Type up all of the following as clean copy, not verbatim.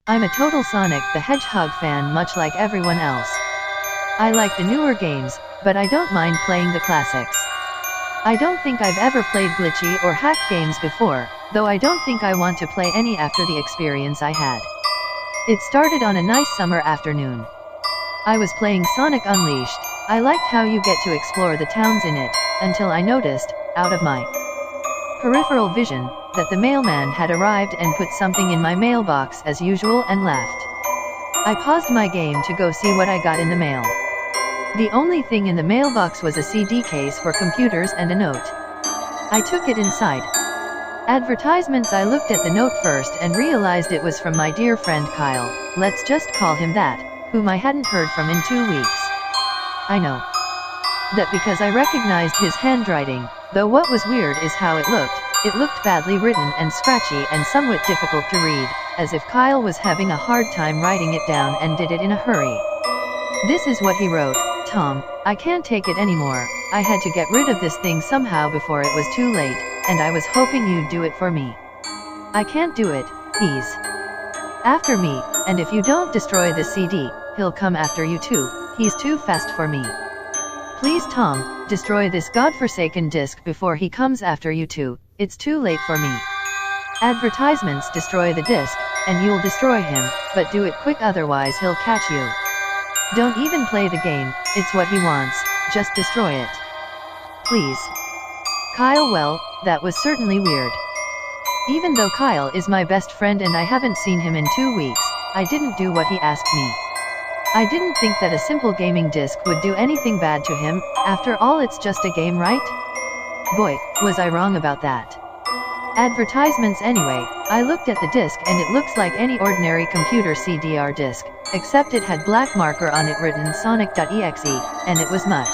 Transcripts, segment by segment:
I'm a total Sonic the Hedgehog fan, much like everyone else. I like the newer games, but I don't mind playing the classics. I don't think I've ever played glitchy or hacked games before, though I don't think I want to play any after the experience I had. It started on a nice summer afternoon. I was playing Sonic Unleashed. I liked how you get to explore the towns in it, until I noticed, out of my peripheral vision, that the mailman had arrived and put something in my mailbox as usual and left. I paused my game to go see what I got in the mail. The only thing in the mailbox was a CD case for computers and a note. I took it inside. Advertisements. I looked at the note first and realized it was from my dear friend Kyle, let's just call him that, whom I hadn't heard from in 2 weeks. I know that because I recognized his handwriting, though what was weird is how it looked. It looked badly written and scratchy and somewhat difficult to read, as if Kyle was having a hard time writing it down and did it in a hurry. This is what he wrote: Tom, I can't take it anymore. I had to get rid of this thing somehow before it was too late, and I was hoping you'd do it for me. I can't do it, he's after me, and if you don't destroy the CD, he'll come after you too. He's too fast for me. Please Tom, destroy this godforsaken disc before he comes after you too. It's too late for me. Advertisements. Destroy the disc, and you'll destroy him, but do it quick otherwise he'll catch you. Don't even play the game, it's what he wants, just destroy it. Please. Kyle. Well, that was certainly weird. Even though Kyle is my best friend and I haven't seen him in 2 weeks, I didn't do what he asked me. I didn't think that a simple gaming disc would do anything bad to him. After all, it's just a game, right? Boy, was I wrong about that. Advertisements. Anyway, I looked at the disc and it looks like any ordinary computer CD-R disc, except it had black marker on it written Sonic.EXE, and it was much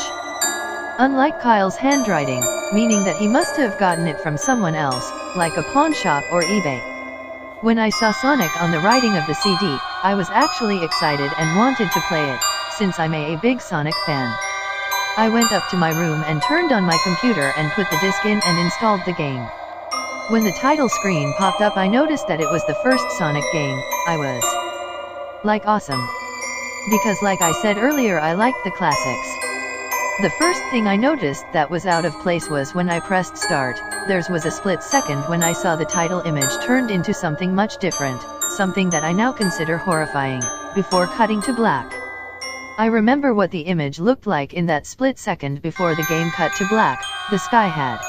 unlike Kyle's handwriting, meaning that he must have gotten it from someone else, like a pawn shop or eBay. When I saw Sonic on the writing of the CD, I was actually excited and wanted to play it, since I'm a big Sonic fan. I went up to my room and turned on my computer and put the disc in and installed the game. When the title screen popped up, I noticed that it was the first Sonic game. I was like awesome. Because like I said earlier, I liked the classics. The first thing I noticed that was out of place was when I pressed start. There was a split second when I saw the title image turned into something much different, something that I now consider horrifying, before cutting to black. I remember what the image looked like in that split second before the game cut to black. The sky had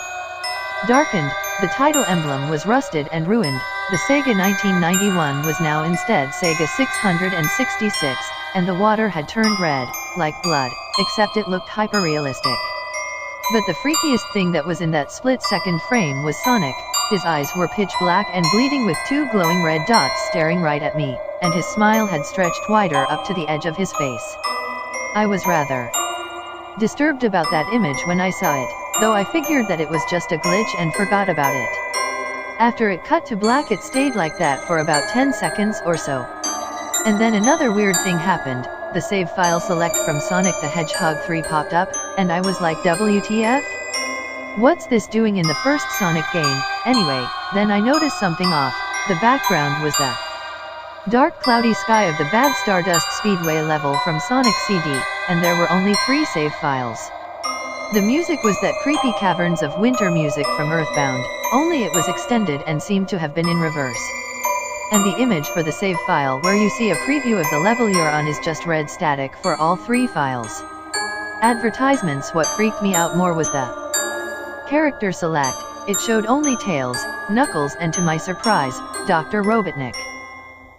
darkened, the title emblem was rusted and ruined, the Sega 1991 was now instead Sega 666, and the water had turned red, like blood, except it looked hyper-realistic. But the freakiest thing that was in that split-second frame was Sonic. His eyes were pitch black and bleeding with 2 glowing red dots staring right at me, and his smile had stretched wider up to the edge of his face. I was rather disturbed about that image when I saw it, though I figured that it was just a glitch and forgot about it. After it cut to black, it stayed like that for about 10 seconds or so. And then another weird thing happened. The save file select from Sonic the Hedgehog 3 popped up, and I was like, WTF? What's this doing in the first Sonic game? Anyway, then I noticed something off. The background was the dark cloudy sky of the Bad Stardust Speedway level from Sonic CD, and there were only 3 save files. The music was that creepy Caverns of Winter music from Earthbound, only it was extended and seemed to have been in reverse. And the image for the save file where you see a preview of the level you're on is just red static for all 3 files. Advertisements. What freaked me out more was the character select. It showed only Tails, Knuckles, and to my surprise, Dr. Robotnik.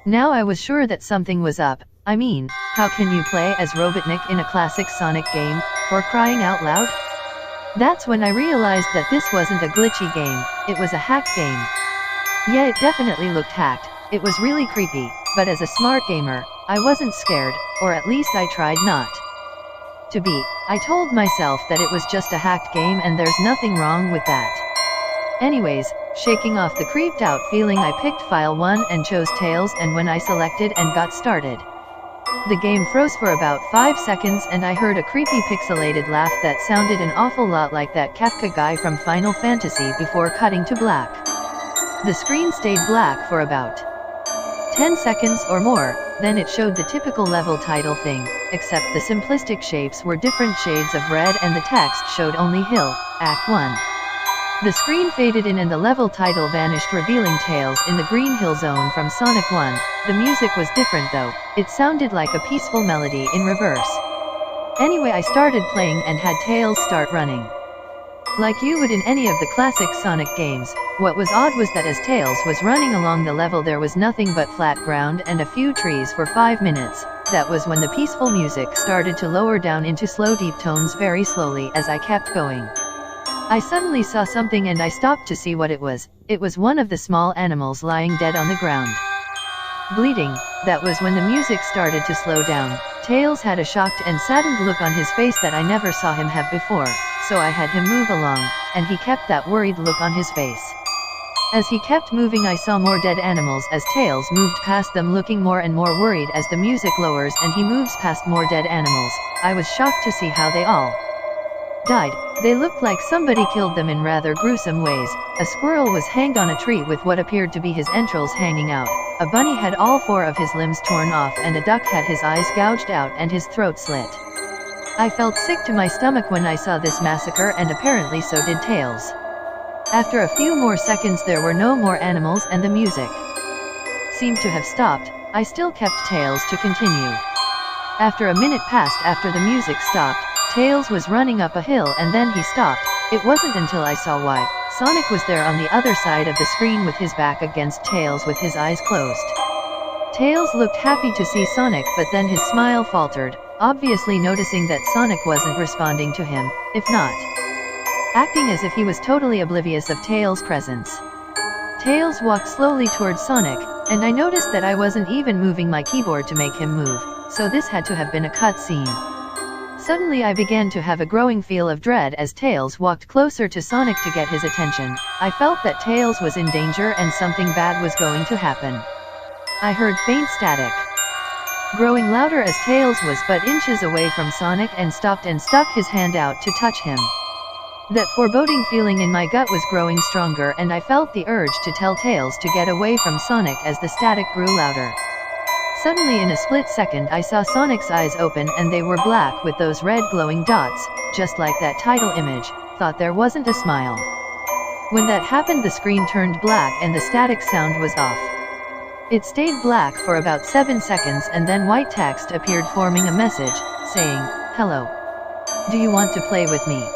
Now I was sure that something was up. I mean, how can you play as Robotnik in a classic Sonic game, for crying out loud? That's when I realized that this wasn't a glitchy game, it was a hacked game. Yeah, it definitely looked hacked. It was really creepy, but as a smart gamer, I wasn't scared, or at least I tried not to be. I told myself that it was just a hacked game and there's nothing wrong with that. Anyways, shaking off the creeped out feeling, I picked file 1 and chose Tails, and when I selected and got started, the game froze for about 5 seconds and I heard a creepy pixelated laugh that sounded an awful lot like that Kafka guy from Final Fantasy before cutting to black. The screen stayed black for about 10 seconds or more, then it showed the typical level title thing, except the simplistic shapes were different shades of red and the text showed only Hill, Act 1. The screen faded in and the level title vanished, revealing Tails in the Green Hill Zone from Sonic 1. The music was different though, it sounded like a peaceful melody in reverse. Anyway, I started playing and had Tails start running. Like you would in any of the classic Sonic games, what was odd was that as Tails was running along the level there was nothing but flat ground and a few trees for 5 minutes. That was when the peaceful music started to lower down into slow deep tones very slowly as I kept going. I suddenly saw something and I stopped to see what it was. It was one of the small animals lying dead on the ground, bleeding. That was when the music started to slow down. Tails had a shocked and saddened look on his face that I never saw him have before, so I had him move along, and he kept that worried look on his face. As he kept moving I saw more dead animals as Tails moved past them, looking more and more worried as the music lowers and he moves past more dead animals. I was shocked to see how they all died. They looked like somebody killed them in rather gruesome ways. A squirrel was hanged on a tree with what appeared to be his entrails hanging out. A bunny had all 4 of his limbs torn off and a duck had his eyes gouged out and his throat slit. I felt sick to my stomach when I saw this massacre, and apparently so did Tails. After a few more seconds there were no more animals and the music seemed to have stopped. I still kept Tails to continue. After a minute passed after the music stopped, Tails was running up a hill and then he stopped. It wasn't until I saw why. Sonic was there on the other side of the screen with his back against Tails with his eyes closed. Tails looked happy to see Sonic, but then his smile faltered, obviously noticing that Sonic wasn't responding to him, if not acting as if he was totally oblivious of Tails' presence. Tails walked slowly towards Sonic, and I noticed that I wasn't even moving my keyboard to make him move, so this had to have been a cutscene. Suddenly I began to have a growing feel of dread as Tails walked closer to Sonic to get his attention. I felt that Tails was in danger and something bad was going to happen. I heard faint static, growing louder as Tails was but inches away from Sonic and stopped and stuck his hand out to touch him. That foreboding feeling in my gut was growing stronger and I felt the urge to tell Tails to get away from Sonic as the static grew louder. Suddenly in a split second I saw Sonic's eyes open and they were black with those red glowing dots, just like that title image. Thought there wasn't a smile. When that happened the screen turned black and the static sound was off. It stayed black for about 7 seconds and then white text appeared forming a message, saying, "Hello. Do you want to play with me?"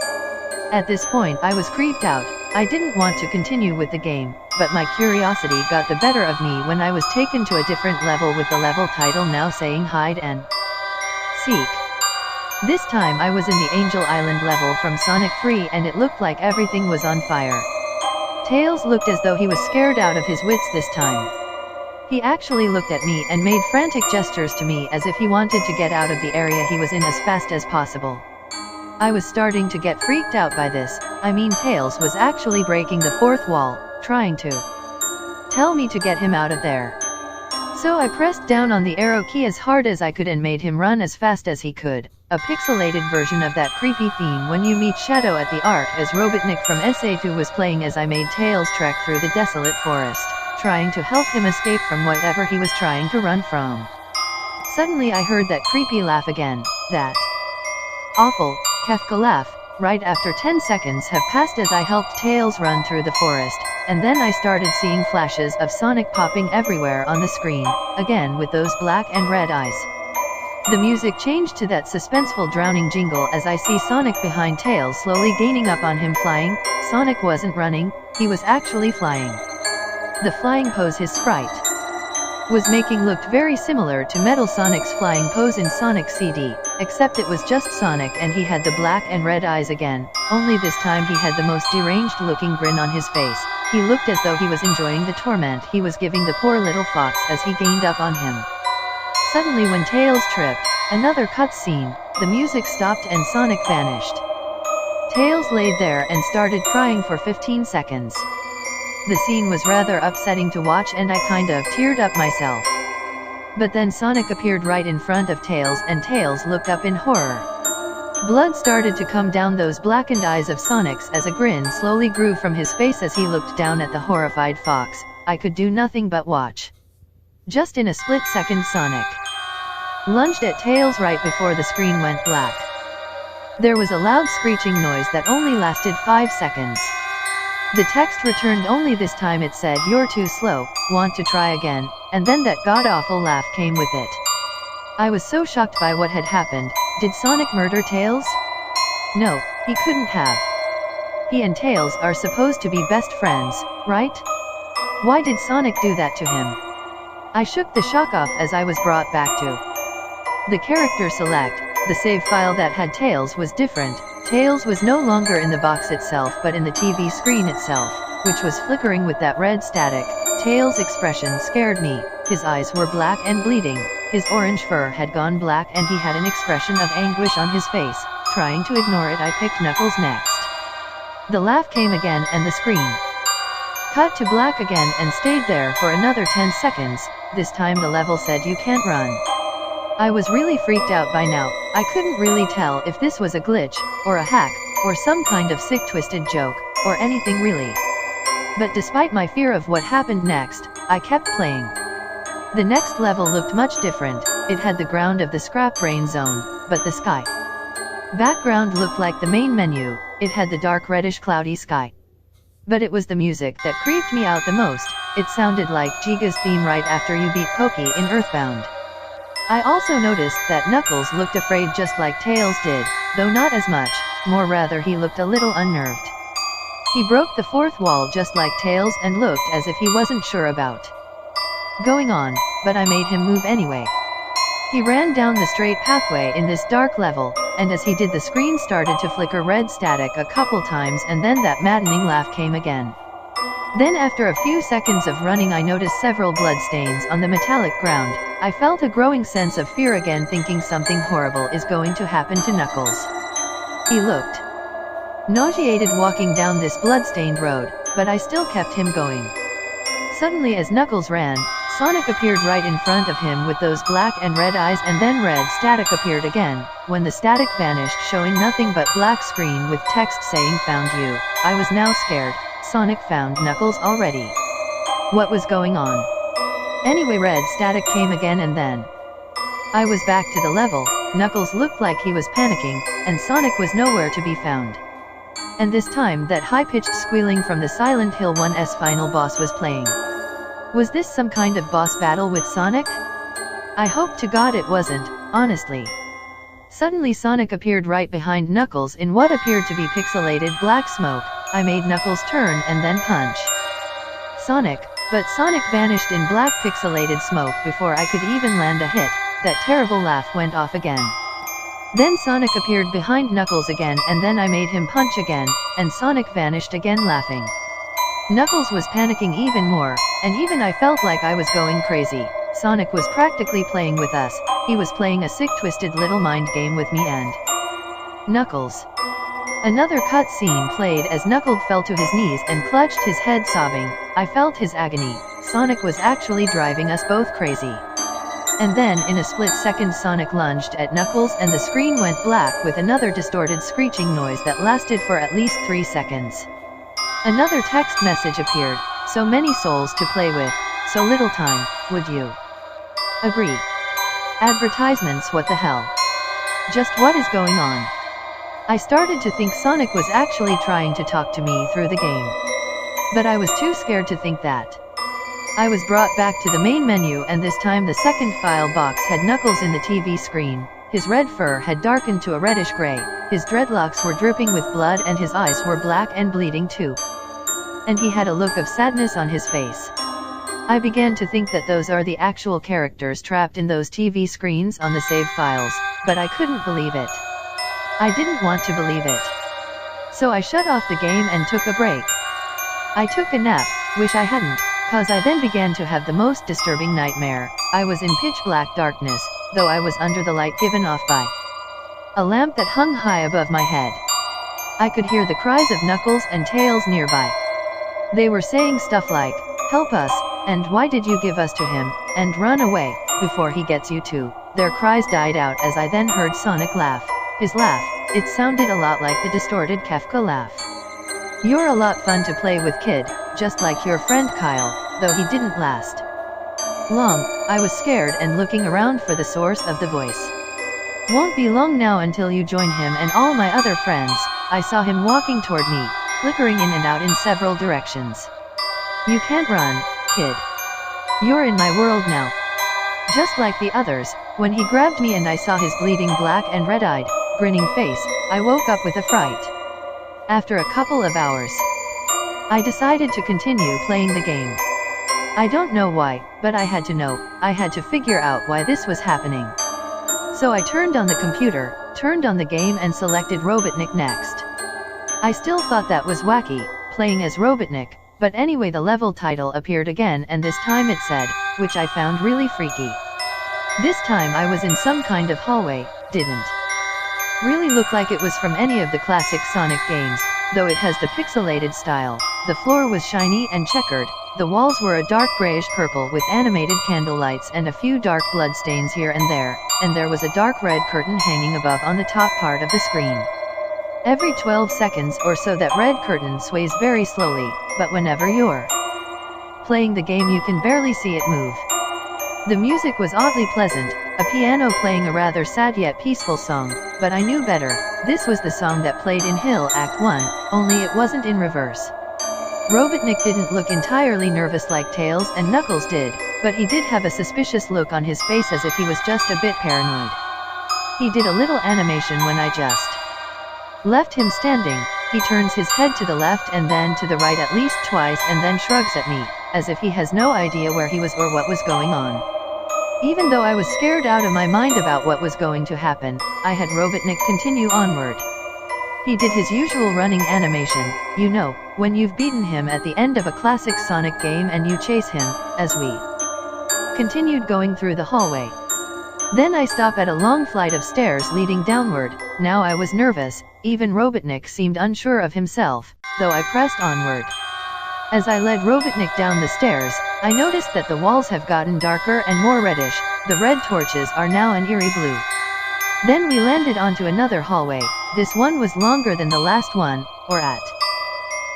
At this point I was creeped out. I didn't want to continue with the game, but my curiosity got the better of me when I was taken to a different level with the level title now saying hide and seek. This time I was in the Angel Island level from Sonic 3 and it looked like everything was on fire. Tails looked as though he was scared out of his wits this time. He actually looked at me and made frantic gestures to me as if he wanted to get out of the area he was in as fast as possible. I was starting to get freaked out by this. I mean, Tails was actually breaking the 4th wall, trying to tell me to get him out of there. So I pressed down on the arrow key as hard as I could and made him run as fast as he could. A pixelated version of that creepy theme When You Meet Shadow at the Ark as Robotnik from SA2 was playing as I made Tails trek through the desolate forest, trying to help him escape from whatever he was trying to run from. Suddenly I heard that creepy laugh again, that awful Kefka laugh, right after 10 seconds have passed as I helped Tails run through the forest, and then I started seeing flashes of Sonic popping everywhere on the screen, again with those black and red eyes. The music changed to that suspenseful drowning jingle as I see Sonic behind Tails slowly gaining up on him flying. Sonic wasn't running, he was actually flying. The flying pose his sprite was making looked very similar to Metal Sonic's flying pose in Sonic CD, except it was just Sonic and he had the black and red eyes again, only this time he had the most deranged looking grin on his face. He looked as though he was enjoying the torment he was giving the poor little fox as he gained up on him. Suddenly when Tails tripped, another cutscene, the music stopped and Sonic vanished. Tails laid there and started crying for 15 seconds. The scene was rather upsetting to watch and I kind of teared up myself. But then Sonic appeared right in front of Tails and Tails looked up in horror. Blood started to come down those blackened eyes of Sonic's as a grin slowly grew from his face as he looked down at the horrified fox. I could do nothing but watch. Just in a split second, Sonic lunged at Tails right before the screen went black. There was a loud screeching noise that only lasted 5 seconds. The text returned only this time. It said, "You're too slow, want to try again," and then that god-awful laugh came with it. I was so shocked by what had happened. Did Sonic murder Tails? No, he couldn't have. He and Tails are supposed to be best friends, right? Why did Sonic do that to him? I shook the shock off as I was brought back to the character select. The save file that had Tails was different. Tails was no longer in the box itself but in the TV screen itself, which was flickering with that red static. Tails' expression scared me. His eyes were black and bleeding, his orange fur had gone black and he had an expression of anguish on his face. Trying to ignore it, I picked Knuckles next. The laugh came again and the screen cut to black again and stayed there for another 10 seconds. This time the level said, "You can't run." I was really freaked out by now. I couldn't really tell if this was a glitch, or a hack, or some kind of sick twisted joke, or anything really. But despite my fear of what happened next, I kept playing. The next level looked much different. It had the ground of the Scrap Brain Zone, but the sky background looked like the main menu. It had the dark reddish cloudy sky. But it was the music that creeped me out the most. It sounded like Giga's theme right after you beat Pokey in Earthbound. I also noticed that Knuckles looked afraid just like Tails did, though not as much, more rather he looked a little unnerved. He broke the fourth wall just like Tails and looked as if he wasn't sure about going on, but I made him move anyway. He ran down the straight pathway in this dark level, and as he did the screen started to flicker red static a couple times and then that maddening laugh came again. Then after a few seconds of running I noticed several bloodstains on the metallic ground. I felt a growing sense of fear again, thinking something horrible is going to happen to Knuckles. He looked nauseated walking down this bloodstained road, but I still kept him going. Suddenly as Knuckles ran, Sonic appeared right in front of him with those black and red eyes, and then red static appeared again. When the static vanished, showing nothing but black screen with text saying "Found you." I was now scared. Sonic found Knuckles already. What was going on? Anyway, red static came again and then I was back to the level. Knuckles looked like he was panicking, and Sonic was nowhere to be found. And this time that high-pitched squealing from the Silent Hill 1's final boss was playing. Was this some kind of boss battle with Sonic? I hope to God it wasn't, honestly. Suddenly Sonic appeared right behind Knuckles in what appeared to be pixelated black smoke. I made Knuckles turn and then punch Sonic, but Sonic vanished in black pixelated smoke before I could even land a hit. That terrible laugh went off again. Then Sonic appeared behind Knuckles again and then I made him punch again, and Sonic vanished again laughing. Knuckles was panicking even more, and even I felt like I was going crazy. Sonic was practically playing with us. He was playing a sick twisted little mind game with me and Knuckles. Another cut scene played as Knuckles fell to his knees and clutched his head sobbing. I felt his agony. Sonic was actually driving us both crazy. And then in a split second Sonic lunged at Knuckles and the screen went black with another distorted screeching noise that lasted for at least 3 seconds. Another text message appeared. So many souls to play with, so little time, would you agree? Advertisements, what the hell? Just what is going on? I started to think Sonic was actually trying to talk to me through the game. But I was too scared to think that. I was brought back to the main menu, and this time the second file box had Knuckles in the TV screen. His red fur had darkened to a reddish gray, his dreadlocks were dripping with blood and his eyes were black and bleeding too. And he had a look of sadness on his face. I began to think that those are the actual characters trapped in those TV screens on the save files, but I couldn't believe it. I didn't want to believe it. So I shut off the game and took a break. I took a nap, wish I hadn't, cause I then began to have the most disturbing nightmare. I was in pitch black darkness, though I was under the light given off by a lamp that hung high above my head. I could hear the cries of Knuckles and Tails nearby. They were saying stuff like, "Help us," and "Why did you give us to him?" and "Run away, before he gets you too." Their cries died out as I then heard Sonic laugh. His laugh, it sounded a lot like the distorted Kefka laugh. "You're a lot fun to play with, kid, just like your friend Kyle," though he didn't last long. I was scared and looking around for the source of the voice. Won't be long now until you join him and all my other friends. I saw him walking toward me, flickering in and out in several directions. You can't run, kid. You're in my world now. Just like the others, when he grabbed me and I saw his bleeding black and red-eyed, grinning face, I woke up with a fright. After a couple of hours, I decided to continue playing the game. I don't know why, but I had to know. I had to figure out why this was happening. So I turned on the computer, turned on the game and selected Robotnik next. I still thought that was wacky, playing as Robotnik, but anyway the level title appeared again and this time it said, which I found really freaky. This time I was in some kind of hallway, didn't really look like it was from any of the classic Sonic games, though it has the pixelated style. The floor was shiny and checkered, the walls were a dark grayish purple with animated candlelights and a few dark bloodstains here and there was a dark red curtain hanging above on the top part of the screen. Every 12 seconds or so that red curtain sways very slowly, but whenever you're playing the game you can barely see it move. The music was oddly pleasant, a piano playing a rather sad yet peaceful song, but I knew better. This was the song that played in Hill Act 1, only it wasn't in reverse. Robotnik didn't look entirely nervous like Tails and Knuckles did, but he did have a suspicious look on his face as if he was just a bit paranoid. He did a little animation when I just left him standing. He turns his head to the left and then to the right at least twice and then shrugs at me, as if he has no idea where he was or what was going on. Even though I was scared out of my mind about what was going to happen, I had Robotnik continue onward. He did his usual running animation, you know, when you've beaten him at the end of a classic Sonic game and you chase him, as we continued going through the hallway. Then I stop at a long flight of stairs leading downward. Now I was nervous, even Robotnik seemed unsure of himself, though I pressed onward. As I led Robotnik down the stairs, I noticed that the walls have gotten darker and more reddish, the red torches are now an eerie blue. Then we landed onto another hallway. This one was longer than the last one, or at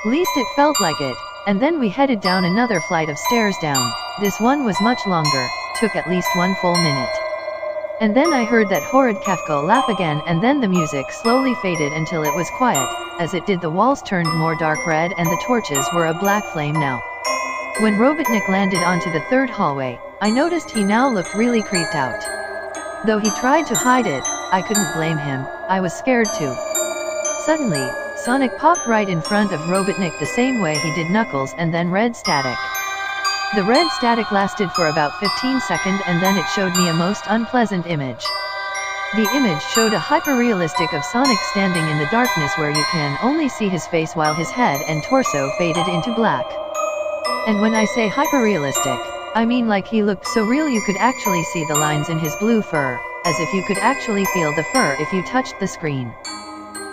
least it felt like it, and then we headed down another flight of stairs down. This one was much longer, took at least 1 full minute. And then I heard that horrid Kafka laugh again and then the music slowly faded until it was quiet. As it did the walls turned more dark red and the torches were a black flame now. When Robotnik landed onto the third hallway, I noticed he now looked really creeped out. Though he tried to hide it, I couldn't blame him, I was scared too. Suddenly, Sonic popped right in front of Robotnik the same way he did Knuckles and then red static. The red static lasted for about 15 seconds and then it showed me a most unpleasant image. The image showed a hyper-realistic of Sonic standing in the darkness where you can only see his face while his head and torso faded into black. And when I say hyper-realistic, I mean like he looked so real you could actually see the lines in his blue fur, as if you could actually feel the fur if you touched the screen.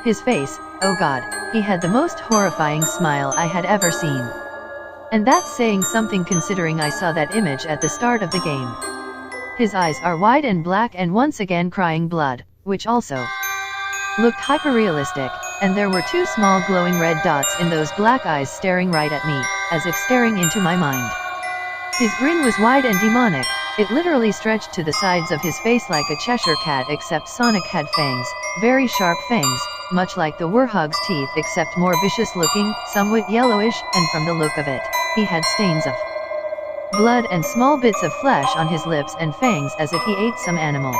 His face, oh god, he had the most horrifying smile I had ever seen. And that's saying something considering I saw that image at the start of the game. His eyes are wide and black and once again crying blood, which also looked hyper-realistic, and there were 2 small glowing red dots in those black eyes staring right at me, as if staring into my mind. His grin was wide and demonic, it literally stretched to the sides of his face like a Cheshire cat except Sonic had fangs, very sharp fangs, much like the Warhog's teeth except more vicious looking, somewhat yellowish, and from the look of it, he had stains of blood and small bits of flesh on his lips and fangs as if he ate some animal.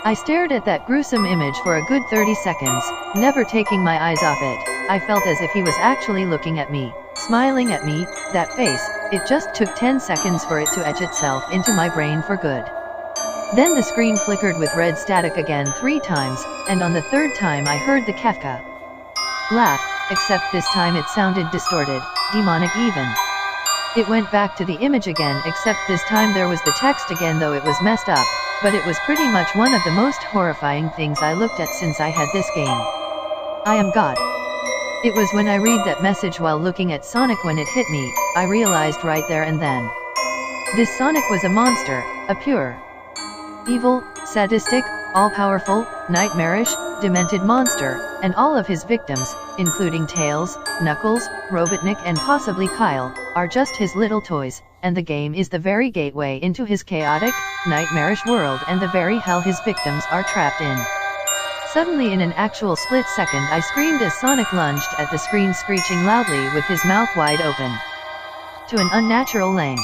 I stared at that gruesome image for a good 30 seconds, never taking my eyes off it. I felt as if he was actually looking at me, smiling at me, that face. It just took 10 seconds for it to etch itself into my brain for good. Then the screen flickered with red static again 3 times, and on the 3rd time I heard the Kafka laugh, except this time it sounded distorted, demonic even. It went back to the image again except this time there was the text again though it was messed up, but it was pretty much one of the most horrifying things I looked at since I had this game. I am God. It was when I read that message while looking at Sonic when it hit me, I realized right there and then. This Sonic was a monster, a pure, evil, sadistic, all-powerful, nightmarish, demented monster, and all of his victims, including Tails, Knuckles, Robotnik and possibly Kyle, are just his little toys, and the game is the very gateway into his chaotic, nightmarish world and the very hell his victims are trapped in. Suddenly in an actual split second I screamed as Sonic lunged at the screen, screeching loudly with his mouth wide open, to an unnatural length,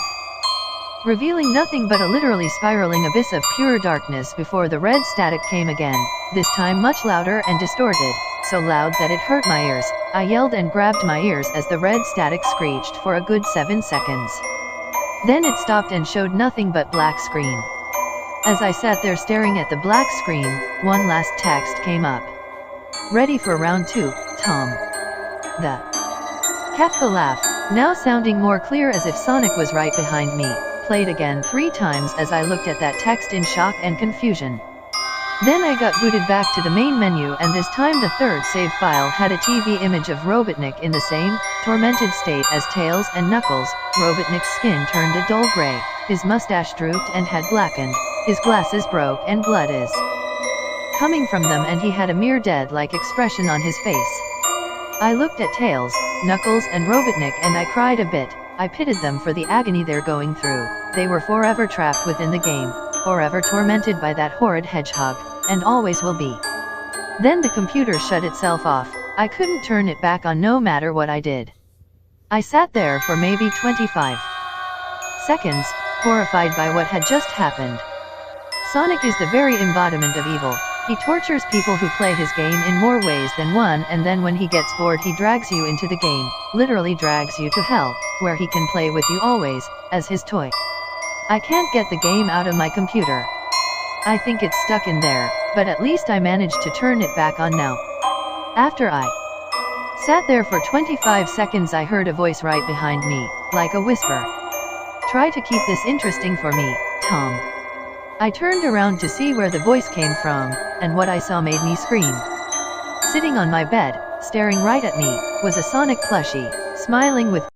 revealing nothing but a literally spiraling abyss of pure darkness before the red static came again, this time much louder and distorted, so loud that it hurt my ears. I yelled and grabbed my ears as the red static screeched for a good 7 seconds. Then it stopped and showed nothing but black screen. As I sat there staring at the black screen, one last text came up. Ready for round 2, Tom. The Kafka laugh, now sounding more clear as if Sonic was right behind me, played again 3 times as I looked at that text in shock and confusion. Then I got booted back to the main menu, and this time the third save file had a TV image of Robotnik in the same, tormented state as Tails and Knuckles. Robotnik's skin turned a dull gray, his mustache drooped and had blackened, his glasses broke and blood is coming from them, and he had a mere dead-like expression on his face. I looked at Tails, Knuckles and Robotnik and I cried a bit. I pitied them for the agony they're going through. They were forever trapped within the game, forever tormented by that horrid hedgehog, and always will be. Then the computer shut itself off. I couldn't turn it back on no matter what I did. I sat there for maybe 25 seconds, horrified by what had just happened. Sonic is the very embodiment of evil. He tortures people who play his game in more ways than one, and then when he gets bored he drags you into the game, literally drags you to hell, where he can play with you always, as his toy. I can't get the game out of my computer. I think it's stuck in there, but at least I managed to turn it back on now. After I sat there for 25 seconds I heard a voice right behind me, like a whisper. Try to keep this interesting for me, Tom. I turned around to see where the voice came from, and what I saw made me scream. Sitting on my bed, staring right at me, was a Sonic plushie, smiling with